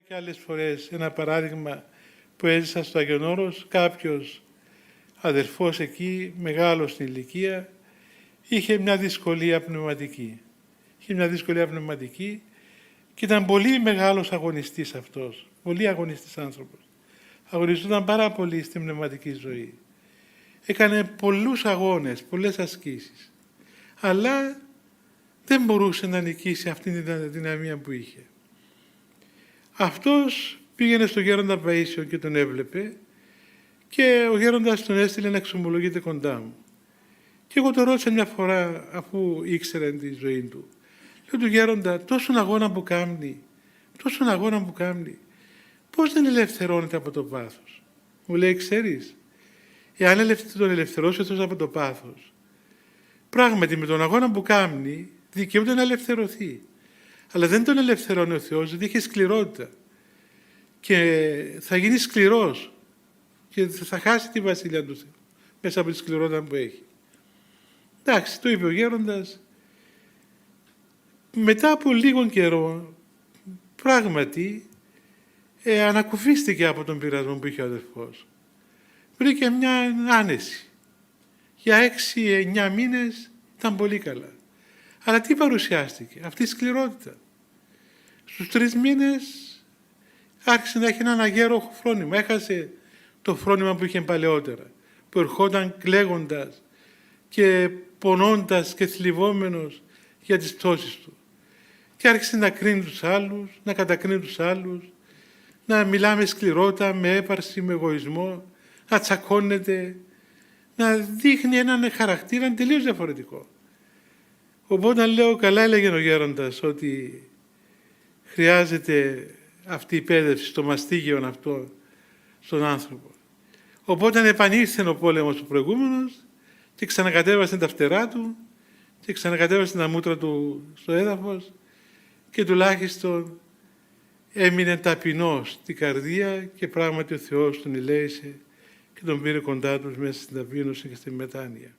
Και άλλες φορές, ένα παράδειγμα που έζησα στο Άγιον Όρος, κάποιος αδερφός εκεί, μεγάλος στην ηλικία, είχε μια δυσκολία πνευματική. Και ήταν πολύ μεγάλος αγωνιστής αυτός, πολύ αγωνιστής άνθρωπος. Αγωνιζόταν πάρα πολύ στην πνευματική ζωή. Έκανε πολλούς αγώνες, πολλές ασκήσεις. Αλλά δεν μπορούσε να νικήσει αυτήν την αδυναμία που είχε. Αυτός πήγαινε στον γέροντα Παΐσιο και τον έβλεπε και ο γέροντας τον έστειλε να εξομολογείται κοντά μου. Και εγώ τον ρώτησα μια φορά, αφού ήξερε τη ζωή του. Λέω του γέροντα, τόσον αγώνα που κάνει, πώς δεν ελευθερώνεται από το πάθος? Μου λέει, ξέρεις, εάν τον ελευθερώσει αυτός από το πάθος, πράγματι με τον αγώνα που κάνει δικαιούται να ελευθερωθεί. Αλλά δεν τον ελευθερώνει ο Θεός, γιατί έχει σκληρότητα. Και θα γίνει σκληρός και θα χάσει τη βασιλεία του Θεού μέσα από τη σκληρότητα που έχει. Εντάξει, το είπε ο γέροντας. Μετά από λίγο καιρό, πράγματι, ανακουφίστηκε από τον πειρασμό που είχε ο αδερφός. Βρήκε μια άνεση. Για 6-9 μήνες ήταν πολύ καλά. Αλλά τι παρουσιάστηκε? Αυτή η σκληρότητα. Στους 3 μήνες άρχισε να έχει ένα αγέρο φρόνημα. Έχασε το φρόνημα που είχε παλαιότερα, που ερχόταν κλαίγοντας και πονώντας και θλιβόμενος για τις πτώσεις του. Και άρχισε να κρίνει τους άλλους, να κατακρίνει τους άλλους, να μιλά με σκληρότητα, με έπαρση, με εγωισμό, να τσακώνεται, να δείχνει έναν χαρακτήρα τελείως διαφορετικό. Οπότε λέω, καλά έλεγε ο γέροντας, ότι χρειάζεται αυτή η εκπαίδευση στο μαστίγιο αυτό στον άνθρωπο. Οπότε επανήλθε ο πόλεμος του προηγούμενος και ξανακατέβασε τα φτερά του και ξανακατέβασε τα μούτρα του στο έδαφος και τουλάχιστον έμεινε ταπεινός στην καρδία και πράγματι ο Θεός τον ελέησε και τον πήρε κοντά τους μέσα στην ταπείνωση και στη μετάνοια.